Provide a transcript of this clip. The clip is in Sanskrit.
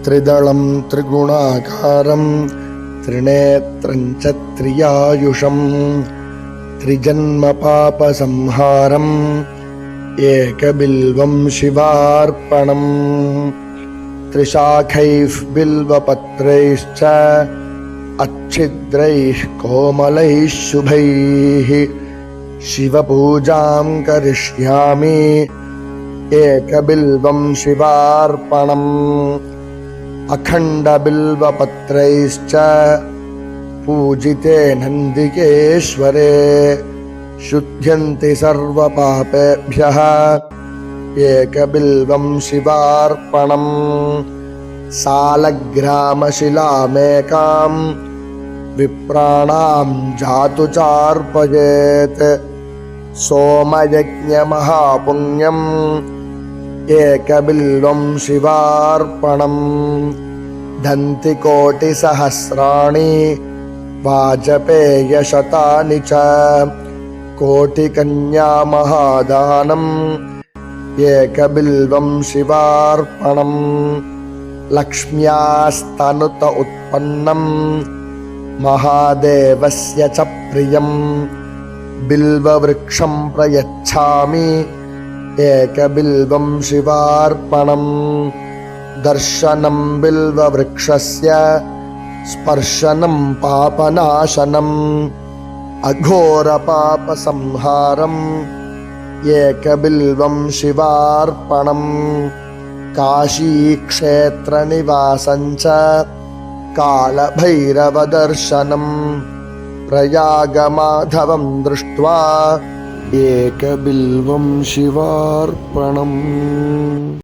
त्रिदलं त्रिगुणाकारं त्रिनेत्रं च त्रियायुषं त्रिजन्मपापसंहारम् एकबिल्वं शिवार्पणम् त्रिशाखैः बिल्वपत्रैश्च अच्छिद्रैः कोमलैः शुभैः शिवपूजां करिष्यामि एकबिल्वं शिवार्पणम् अखण्डबिल्वपत्रैश्च पूजिते नन्दिकेश्वरे शुध्यन्ति सर्वपापेभ्यः एकबिल्वं शिवार्पणम् सालग्रामशिलामेकां विप्राणां जातु चार्पयेत् सोमयज्ञमहापुण्यम् एकबिल्वं शिवार्पणम् दन्तिकोटिसहस्राणि वाजपेयशतानि च कोटिकन्यामहादानम् एकबिल्वं शिवार्पणम् लक्ष्म्यास्तनुत उत्पन्नं महादेवस्य च प्रियम् बिल्ववृक्षं प्रयच्छामि एकबिल्वं शिवार्पणम् दर्शनं बिल्ववृक्षस्य स्पर्शनं पापनाशनम् अघोरपापसंहारम् एकबिल्वं शिवार्पणम् काशीक्षेत्रनिवासं च कालभैरवदर्शनम् प्रयागमाधवं दृष्ट्वा एकबिल्वं शिवार्पणम्।